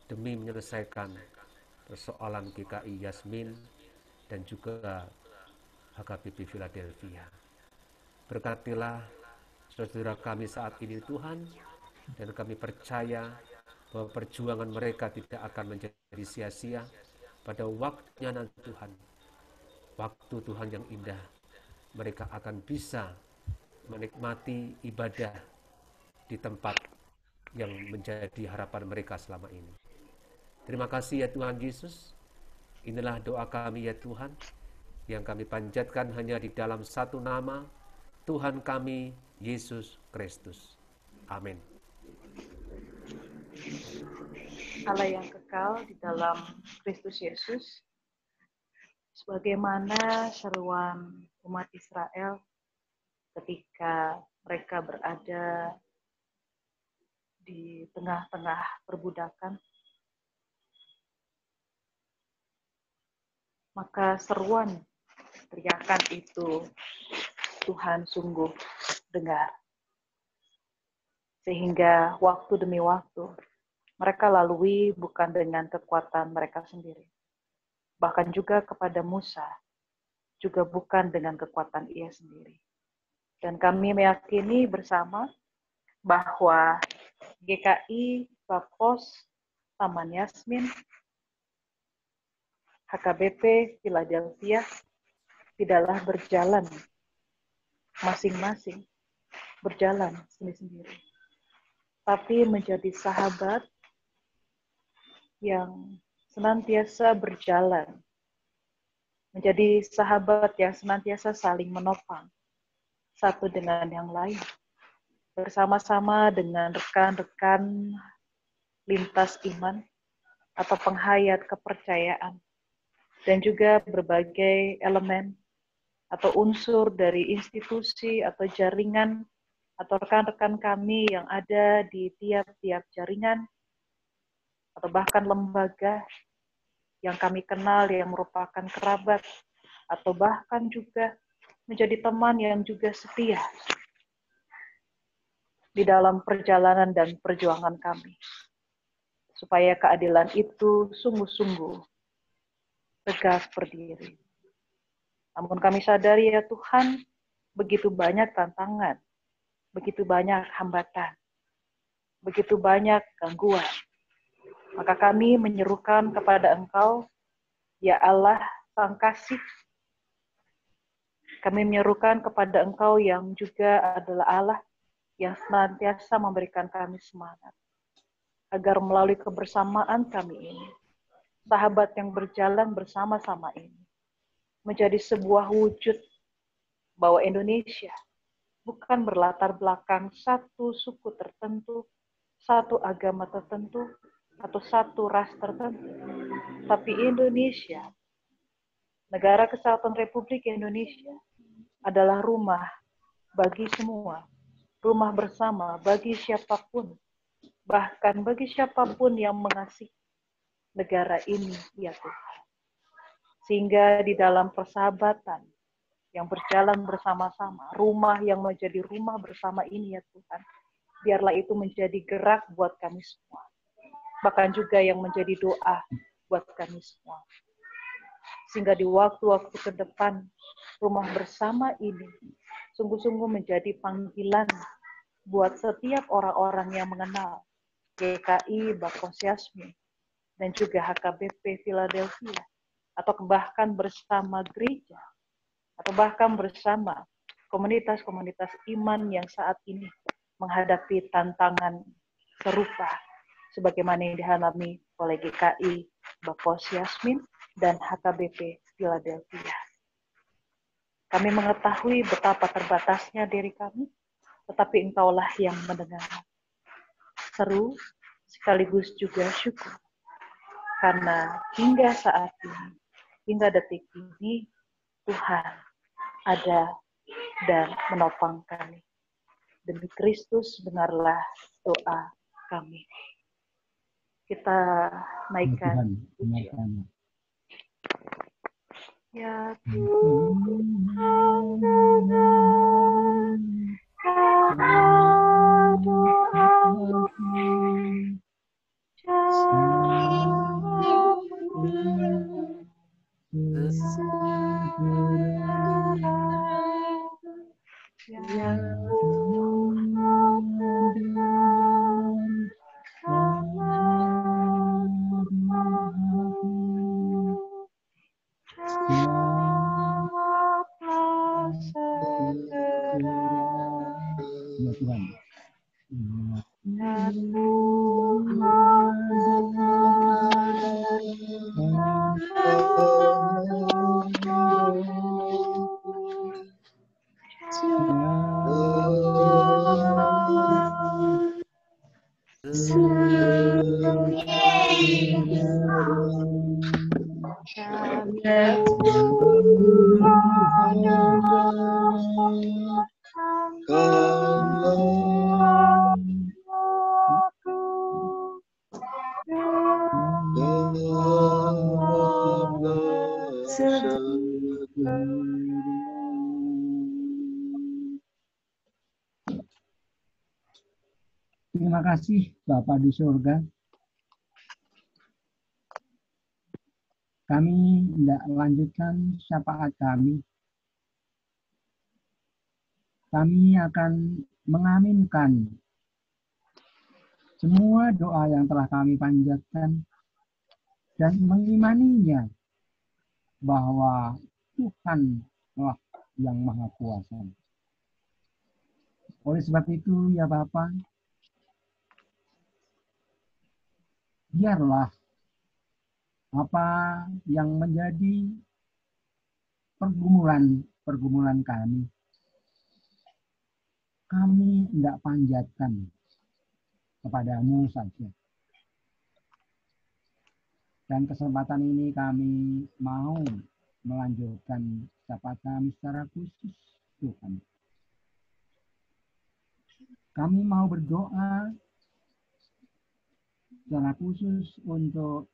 demi menyelesaikan persoalan GKI Yasmin dan juga HKBP Philadelphia. Berkatilah saudara kami saat ini Tuhan, dan kami percaya bahwa perjuangan mereka tidak akan menjadi sia-sia pada waktunya nanti Tuhan. Waktu Tuhan yang indah, mereka akan bisa menikmati ibadah di tempat yang menjadi harapan mereka selama ini. Terima kasih ya Tuhan Yesus. Inilah doa kami ya Tuhan, yang kami panjatkan hanya di dalam satu nama, Tuhan kami, Yesus Kristus. Amin. Allah yang kekal di dalam Kristus Yesus, sebagaimana seruan umat Israel ketika mereka berada di tengah-tengah perbudakan, maka seruan teriakan itu Tuhan sungguh dengar. Sehingga waktu demi waktu mereka lalui bukan dengan kekuatan mereka sendiri. Bahkan juga kepada Musa, juga bukan dengan kekuatan ia sendiri. Dan kami meyakini bersama bahwa GKI, Bapos, Taman Yasmin, HKBP Philadelphia tidaklah berjalan masing-masing, berjalan sendiri-sendiri, tapi menjadi sahabat yang senantiasa berjalan, menjadi sahabat yang senantiasa saling menopang satu dengan yang lain, bersama-sama dengan rekan-rekan lintas iman atau penghayat kepercayaan, dan juga berbagai elemen atau unsur dari institusi atau jaringan atau rekan-rekan kami yang ada di tiap-tiap jaringan atau bahkan lembaga yang kami kenal yang merupakan kerabat atau bahkan juga menjadi teman yang juga setia di dalam perjalanan dan perjuangan kami, supaya keadilan itu sungguh-sungguh tegak berdiri. Namun kami sadari ya Tuhan, begitu banyak tantangan, begitu banyak hambatan, begitu banyak gangguan. Maka kami menyerukan kepada Engkau, ya Allah Sang Kasih. Kami menyerukan kepada Engkau yang juga adalah Allah yang senantiasa memberikan kami semangat. Agar melalui kebersamaan kami ini, sahabat yang berjalan bersama-sama ini, menjadi sebuah wujud bahwa Indonesia bukan berlatar belakang satu suku tertentu, satu agama tertentu, atau satu ras tertentu. Tapi Indonesia, Negara Kesatuan Republik Indonesia, adalah rumah bagi semua, rumah bersama bagi siapapun, bahkan bagi siapapun yang mengasihi negara ini, ya Tuhan. Sehingga di dalam persahabatan yang berjalan bersama-sama, rumah yang menjadi rumah bersama ini ya Tuhan. Biarlah itu menjadi gerak buat kami semua. Bahkan juga yang menjadi doa buat kami semua. Sehingga di waktu-waktu ke depan, rumah bersama ini sungguh-sungguh menjadi panggilan buat setiap orang-orang yang mengenal GKI Bapos Yasmin dan juga HKBP Philadelphia, atau bahkan bersama gereja, atau bahkan bersama komunitas-komunitas iman yang saat ini menghadapi tantangan serupa sebagaimana yang dialami oleh GKI Bapos Yasmin dan HKBP Philadelphia. Kami mengetahui betapa terbatasnya diri kami, tetapi Engkaulah yang mendengar. Seru sekaligus juga syukur. Karena hingga saat ini, hingga detik ini, Tuhan ada dan menopang kami. Demi Kristus, dengarlah doa kami. Kita naikkan pujian. Ya Tuhan, Terima kasih Bapa di surga. Kami hendak melanjutkan syafaat kami. Kami akan mengaminkan semua doa yang telah kami panjatkan dan mengimaninya bahwa Tuhanlah yang Maha Kuasa. Oleh sebab itu ya Bapa, biarlah apa yang menjadi pergumulan kami tidak panjatkan kepadamu saja. Dan kesempatan ini kami mau melanjutkan syafaat kami secara khusus, Tuhan. Kami mau berdoa secara khusus untuk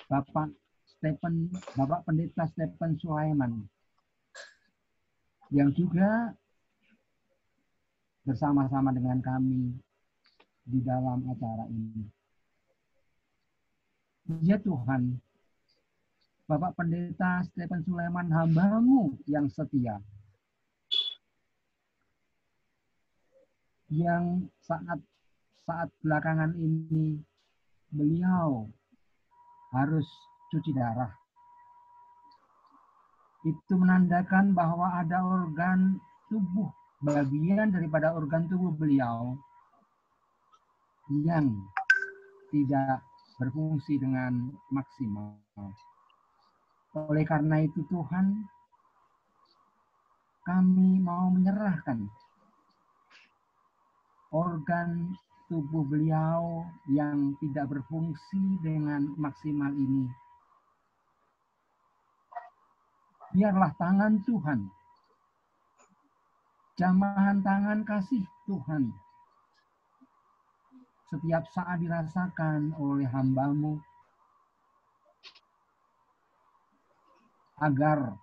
Bapak Pendeta Stephen Sulaiman, yang juga bersama-sama dengan kami di dalam acara ini. Ya Tuhan, Bapak Pendeta Stephen Sulaiman, hamba-Mu yang setia, yang saat belakangan ini beliau harus cuci darah. Itu menandakan bahwa ada organ tubuh, bagian daripada organ tubuh beliau yang tidak berfungsi dengan maksimal. Oleh karena itu Tuhan, kami mau menyerahkan organ tubuh beliau yang tidak berfungsi dengan maksimal ini. Biarlah tangan Tuhan, jamahan tangan kasih Tuhan, setiap saat dirasakan oleh hamba-Mu, agar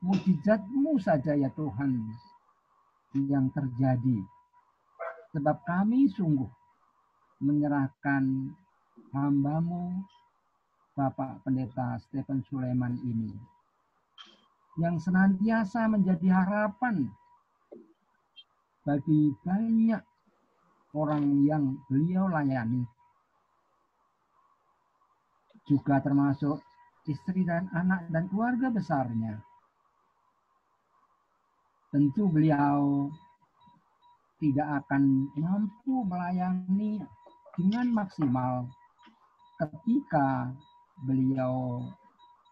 mujizat-Mu saja ya Tuhan yang terjadi. Sebab kami sungguh menyerahkan hamba-Mu Bapak Pendeta Stephen Sulaiman ini yang senantiasa menjadi harapan bagi banyak orang yang beliau layani, juga termasuk istri dan anak dan keluarga besarnya. Tentu beliau tidak akan mampu melayani dengan maksimal ketika beliau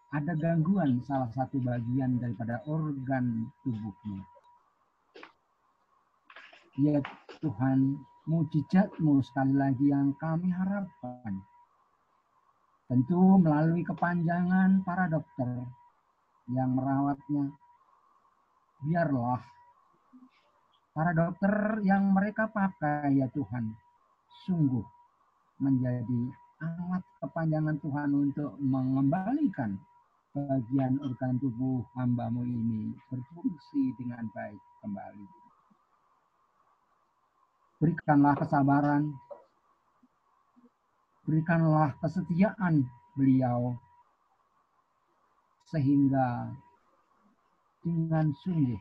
ada gangguan salah satu bagian daripada organ tubuhnya. Ya Tuhan, mujizat-Mu sekali lagi yang kami harapkan. Tentu melalui kepanjangan para dokter yang merawatnya. Biarlah para dokter yang mereka pakai ya Tuhan, sungguh menjadi alat kepanjangan Tuhan untuk mengembalikan bagian organ tubuh hamba-Mu ini berfungsi dengan baik kembali. Berikanlah kesabaran, berikanlah kesetiaan beliau, sehingga dengan sungguh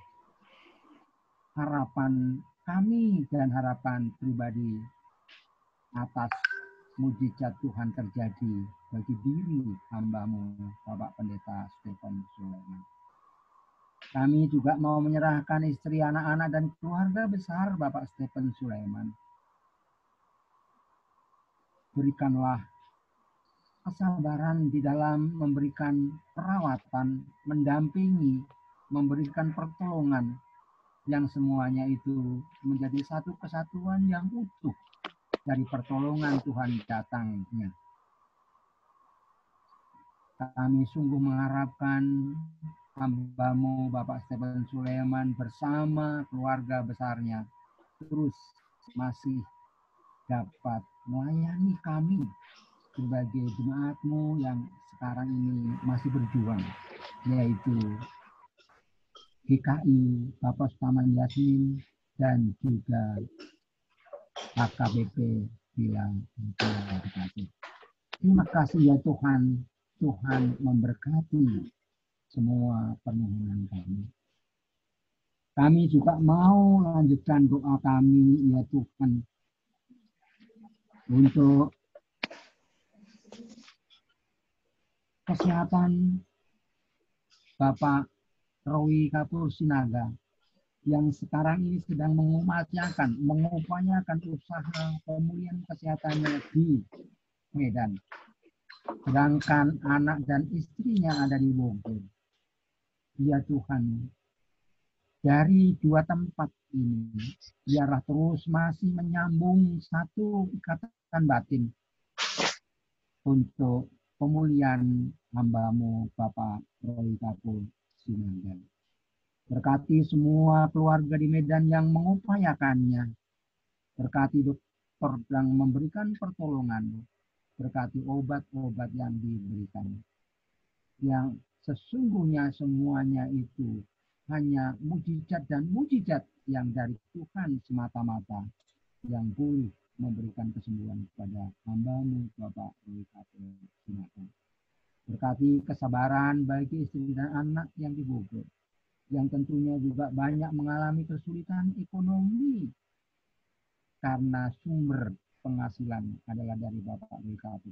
harapan kami dan harapan pribadi atas mujizat Tuhan terjadi bagi diri hamba-Mu Bapak Pendeta Stephen Sulaiman. Kami juga mau menyerahkan istri, anak-anak, dan keluarga besar Bapak Stephen Sulaiman. Berikanlah kesabaran di dalam memberikan perawatan, mendampingi, memberikan pertolongan, yang semuanya itu menjadi satu kesatuan yang utuh dari pertolongan Tuhan datangnya. Kami sungguh mengharapkan hamba-Mu Bapak Stephen Sulaiman bersama keluarga besarnya terus masih dapat melayani kami sebagai jemaat-Mu yang sekarang ini masih berjuang, yaitu GKI Bapak Taman Yasmin dan juga HKBP Bilang Bekasi. Terima kasih ya Tuhan, Tuhan memberkati semua permohonan kami. Kami juga mau lanjutkan doa kami ya Tuhan untuk kesehatan Bapak Rowi Kapur Sinaga yang sekarang ini sedang mengupayakan usaha pemulihan kesehatannya di Medan. Sedangkan anak dan istrinya ada di Bogor. Ya Tuhan, dari dua tempat ini, biarlah terus masih menyambung satu ikatan batin untuk pemulihan hamba-Mu Bapak Roy Kapur Sinaga. Berkati semua keluarga di Medan yang mengupayakannya. Berkati dokter yang memberikan pertolongan. Berkati obat-obat yang diberikan. Yang sesungguhnya semuanya itu hanya mujizat dan mujizat yang dari Tuhan semata-mata yang boleh memberikan kesembuhan kepada hamba-Mu Bapak Roy Kapur Sinaga. Berkati kesabaran bagi istri dan anak yang di Bogor, yang tentunya juga banyak mengalami kesulitan ekonomi karena sumber penghasilan adalah dari Bapak WKP.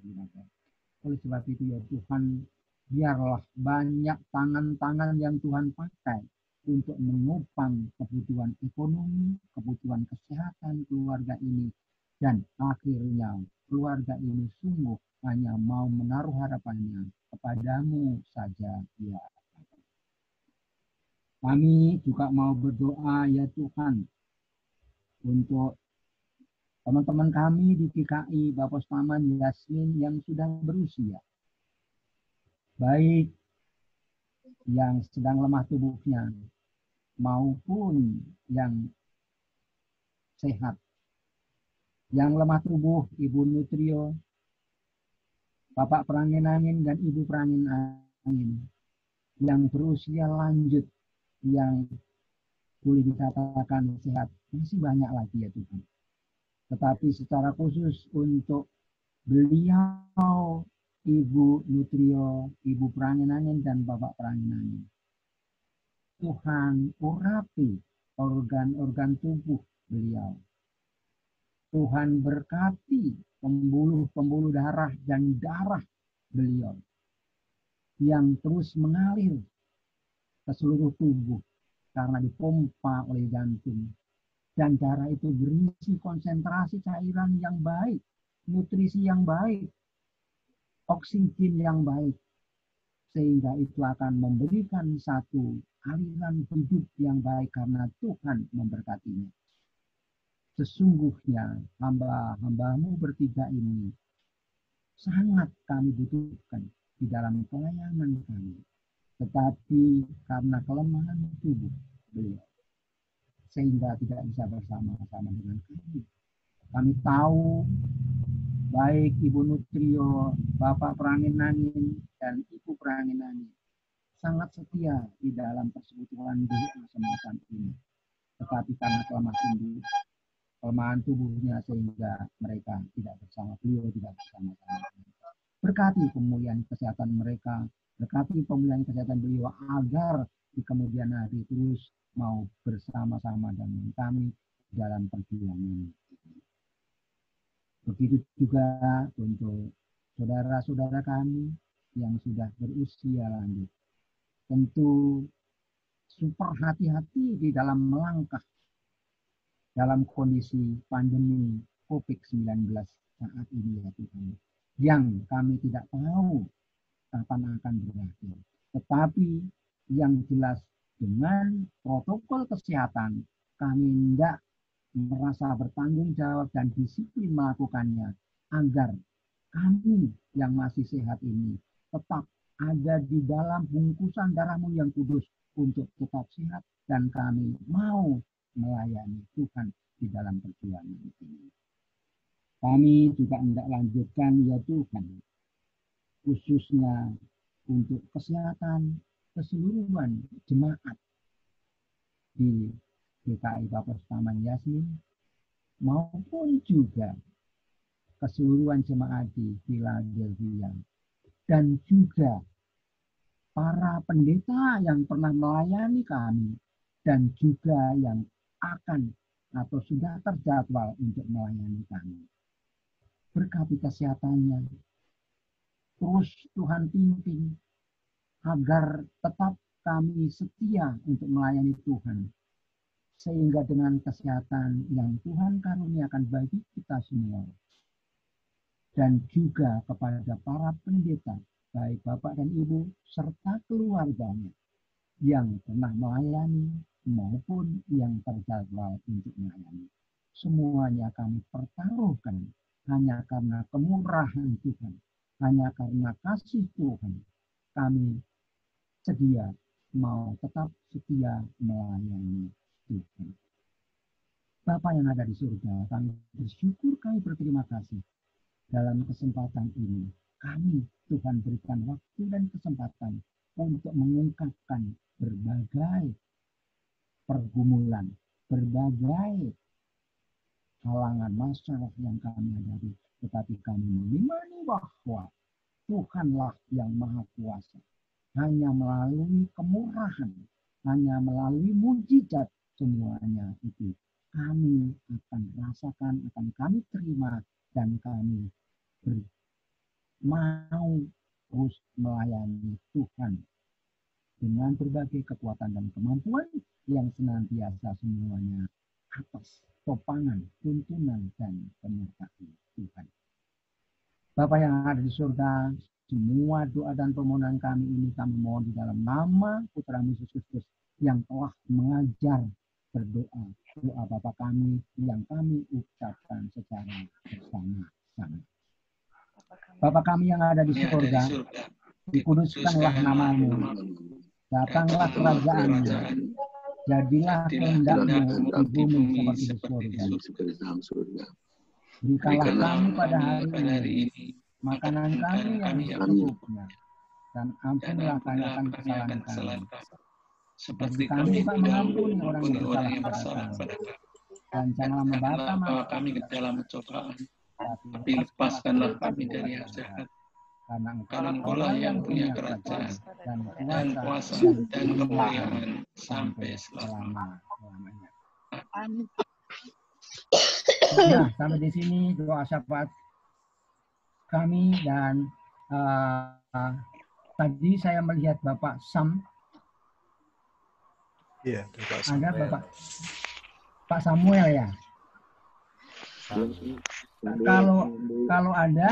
Oleh sebab itu ya Tuhan, biarlah banyak tangan-tangan yang Tuhan pakai untuk menopang kebutuhan ekonomi, kebutuhan kesehatan keluarga ini, dan akhirnya keluarga ini sungguh hanya mau menaruh harapannya kepadamu saja ya. Kami juga mau berdoa ya Tuhan untuk teman-teman kami di GKI Bapak Taman Yasmin yang sudah berusia. Baik yang sedang lemah tubuhnya maupun yang sehat. Yang lemah tubuh Ibu Nutrio, Bapak Perangin Angin dan Ibu Perangin Angin. yang berusia lanjut, yang boleh dikatakan sehat, masih banyak lagi ya Tuhan. Tetapi secara khusus untuk beliau, Ibu Nutrio, Ibu Pranginangin, dan Bapak Pranginangin, Tuhan urapi organ-organ tubuh beliau. Tuhan berkati pembuluh-pembuluh darah dan darah beliau yang terus mengalir ke seluruh tubuh karena dipompa oleh jantung. Dan darah itu berisi konsentrasi cairan yang baik, nutrisi yang baik, oksigen yang baik. Sehingga itu akan memberikan satu aliran hidup yang baik karena Tuhan memberkatinya. Sesungguhnya hamba-hambamu bertiga ini sangat kami butuhkan di dalam pelayanan kami. Tetapi karena kelemahan tubuh beliau, sehingga tidak bisa bersama-sama dengan kami. Kami tahu baik Ibu Nutrio, Bapak Pranginangin, dan Ibu Pranginangin sangat setia di dalam persekutuan doa semacam ini. Tetapi karena kelemahan tubuhnya sehingga mereka tidak bersama, beliau tidak bersama-sama. Berkati pemulihan kesehatan mereka, berkati pemulihan kesehatan beliau agar di kemudian hari terus mau bersama-sama dengan kami dalam perjuangan. Begitu juga untuk saudara-saudara kami yang sudah berusia lanjut. Tentu super hati-hati di dalam melangkah dalam kondisi pandemi COVID-19 saat ini ya Tuhan. Yang kami tidak tahu kapan akan berakhir. Tetapi yang jelas dengan protokol kesehatan kami tidak merasa bertanggung jawab dan disiplin melakukannya agar kami yang masih sehat ini tetap ada di dalam bungkusan darah-Mu yang kudus untuk tetap sehat dan kami mau melayani Tuhan di dalam perjuangan ini. Kami juga hendak lanjutkan ya Tuhan, khususnya untuk kesehatan keseluruhan jemaat di GKI Bapos Taman Yasmin maupun juga keseluruhan jemaat di Philadelphia dan juga para pendeta yang pernah melayani kami dan juga yang akan atau sudah terjadwal untuk melayani kami. Berkati kesehatannya, terus Tuhan pimpin agar tetap kami setia untuk melayani Tuhan. Sehingga dengan kesehatan yang Tuhan karuniakan bagi kita semua. Dan juga kepada para pendeta, baik Bapak dan Ibu, serta keluarganya yang pernah melayani maupun yang terjadwal untuk melayani. Semuanya kami pertaruhkan hanya karena kemurahan Tuhan, hanya karena kasih Tuhan. Kami sedia mau tetap setia melayani Tuhan. Bapa yang ada di surga, kami bersyukur, kami berterima kasih dalam kesempatan ini. Kami Tuhan berikan waktu dan kesempatan untuk mengungkapkan berbagai pergumulan, berbagai halangan masalah yang kami hadapi. Tetapi kami mengimani bahwa Tuhanlah yang Maha Kuasa. Hanya melalui kemurahan, hanya melalui mujizat, semuanya itu kami akan rasakan, akan kami terima, dan kami mau terus melayani Tuhan dengan berbagai kekuatan dan kemampuan yang senantiasa semuanya atas topangan, tuntunan, dan penyertaan Tuhan. Bapa yang ada di surga, semua doa dan permohonan kami ini kami mohon di dalam nama Putra Yesus Kristus yang telah mengajar berdoa, doa Bapa kami yang kami ucapkan secara bersama-sama. Bapa kami yang ada di surga, dikuduskanlah nama-Mu, datanglah kerajaan-Mu, jadilah kehendak-Mu di bumi seperti di surga. Berikanlah kami pada hari ini makanan kami yang secukupnya, dan ampunilah kami akan kesalahan kami. Seperti kami kami juga tidak mengampuni orang yang bersalah bersalah kepada kepada kami. dan janganlah membawa kami ke dalam pencobaan, tapi lepaskanlah kami dari yang jahat. Karena Engkaulah yang punya kerajaan dan kuasa dan kemuliaan sampai selama-lamanya. Amin. Nah, sampai di sini doa syafaat kami dan tadi saya melihat Bapak Sam. Iya, Bapak Ada Samuel. Pak Samuel ya. Kalau ada,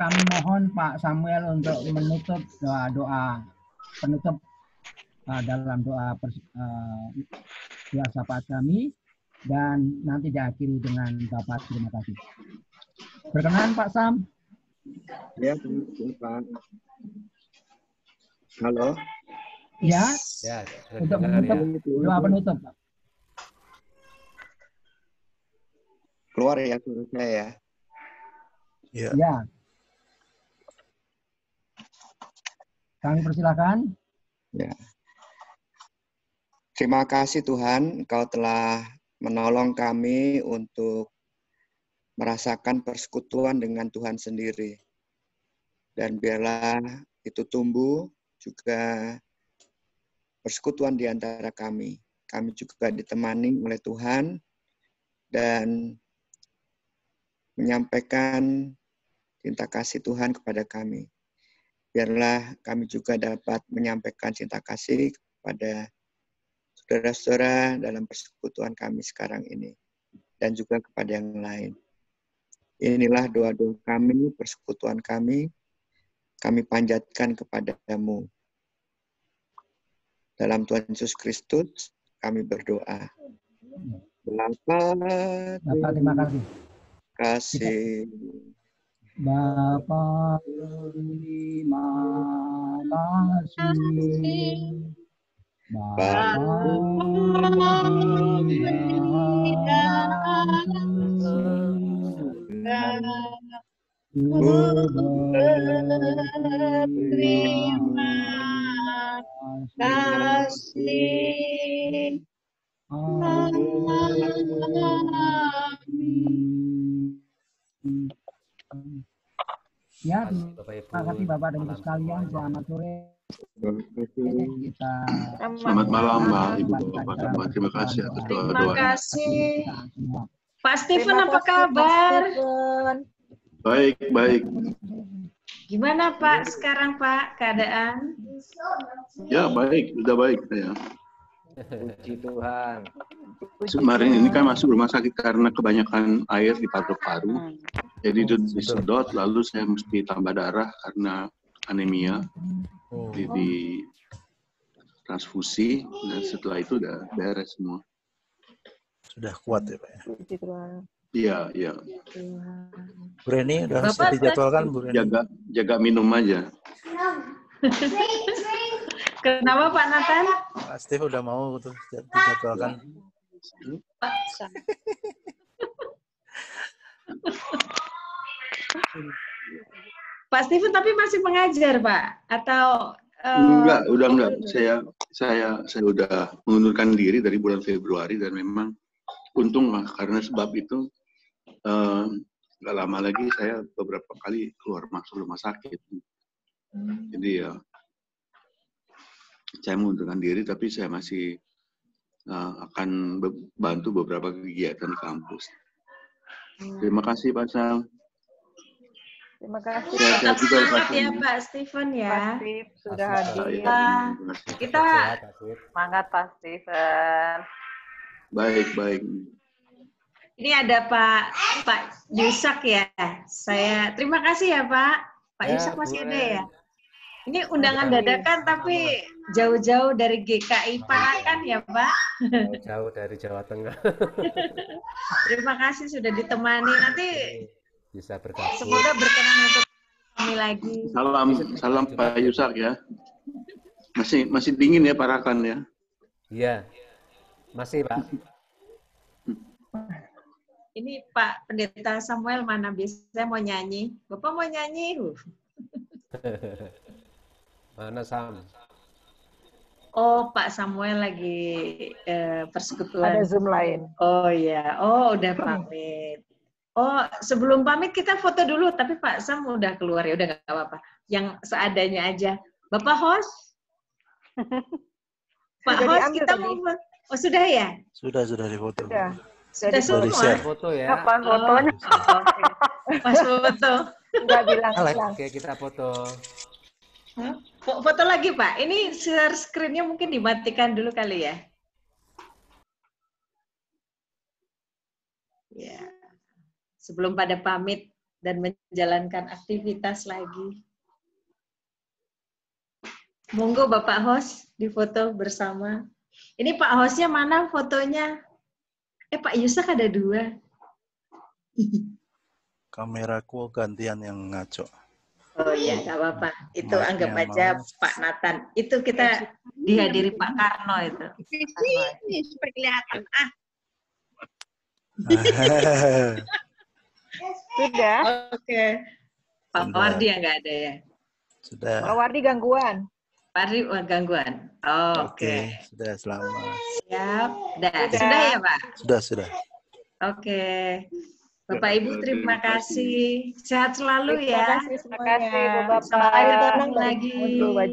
kami mohon Pak Samuel untuk menutup doa penutup dalam doa syafaat kami dan nanti diakhiri dengan Bapak terima kasih. Berkenan Pak Sam? Ya, Pak. Halo. Ya, untuk menutup doa penutup. Keluar ya suara saya ya. Ya. Kami persilakan. Ya. Terima kasih Tuhan, Engkau telah menolong kami untuk merasakan persekutuan dengan Tuhan sendiri. Dan biarlah itu tumbuh juga persekutuan di antara kami. Kami juga ditemani oleh Tuhan dan menyampaikan cinta kasih Tuhan kepada kami. Biarlah kami juga dapat menyampaikan cinta kasih kepada saudara-saudara dalam persekutuan kami sekarang ini dan juga kepada yang lain. Inilah doa-doa kami, persekutuan kami panjatkan kepadamu. Dalam Tuhan Yesus Kristus, kami berdoa. Bapak, terima kasih. Bapak, terima kasih. Bapak, Terima kasih. Ya, terima kasih Bapak dan Ibu sekalian. Selamat sore. Selamat malam Mbak, Ibu Bapak. Terima kasih atas doa-doa. Terima kasih. Pak Steven, apa kabar? Baik, baik. Gimana Pak sekarang Pak keadaan? Ya baik, sudah baik ya. Puji Tuhan. Kemarin ini kan masuk rumah sakit karena kebanyakan air di paru-paru. Jadi itu disedot, lalu saya mesti tambah darah karena anemia. Jadi transfusi, dan setelah itu udah beres semua. Sudah kuat ya Pak ya? Iya, iya. Bu Reni, udah siap dijadwalkan Bu Reni? Jaga minum aja. Kenapa Pak Nathan? Pak Steve udah mau tuh dijadwalkan. Pak Steven tapi masih mengajar Pak? Atau enggak, udah enggak. Saya udah mengundurkan diri dari bulan Februari dan memang untung lah karena sebab itu nggak lama lagi saya beberapa kali keluar masuk rumah sakit. Jadi ya saya mengundurkan diri tapi saya masih akan bantu beberapa kegiatan di kampus. Terima kasih Pak Sam. Terima kasih. Tetap semangat ya Pak Steven ya. Pak Steve sudah hadir. Kita semangat Pak Steven. Baik, baik. Ini ada Pak Yusak ya. Saya terima kasih ya Pak. Pak Yusak masih ada ya. Ini undangan dadakan tapi jauh-jauh dari GKI Parakan ya Pak. Jauh dari Jawa Tengah. Terima kasih sudah ditemani. Nanti bisa bergabung. Semoga berkenan untuk kami lagi. Salam Pak Yusak ya. Masih dingin ya Parakan ya. Iya. Masih Pak. Ini Pak Pendeta Samuel mana biasanya mau nyanyi? Bapak mau nyanyi? Mana Sam? Oh, Pak Samuel lagi persekutuan. Ada Zoom lain. Oh iya, oh udah pamit. Oh, sebelum pamit kita foto dulu, tapi Pak Sam udah keluar, ya udah nggak apa-apa. Yang seadanya aja. Bapak host? Pak Sudah host, diambil kita tadi. mau... Oh, sudah ya? Sudah difoto. Sudah Sudah di-share. Foto ya. Kapan fotonya? Oke. Pas foto. Enggak bilang. Oke, kita foto. Foto lagi, Pak. Ini share screen-nya mungkin dimatikan dulu kali ya. Ya. Sebelum pada pamit dan menjalankan aktivitas lagi. Monggo Bapak host difoto bersama. Ini Pak hostnya mana fotonya? Pak Yusak ada 2. Kameraku gantian yang ngaco. Oh iya, nggak apa-apa. Itu Mic-nya anggap aja mau. Pak Nathan. Itu kita dihadiri Pak Karno itu. Ini supaya kelihatan. Sudah. Oke. Pak Sudah. Wardi yang nggak ada ya? Sudah. Pak Wardi gangguan. Pak Wardi gangguan. Oh, Oke, sudah selamat. Siap. Sudah ya Pak? Sudah. Oke. Bapak Ibu terima kasih. Sehat selalu ya. Terima kasih Bu Bapak. Sampai ketemu lagi.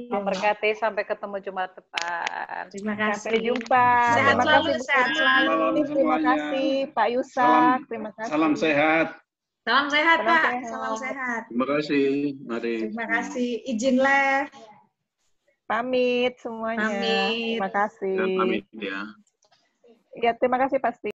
Memberkati sampai ketemu Jumat depan. Terima kasih. Sampai jumpa. Sehat Terima selalu, kasih, Bu sehat Sri. selalu. Terima kasih Pak Yusak. Terima kasih. Salam sehat. Salam sehat, Salam Pak. sehat. Salam sehat. Terima kasih. Mari. Terima kasih. Izin live. Pamit semuanya. Pamit. Terima kasih. Ya, pamit ya. Ya, terima kasih Pak Steve.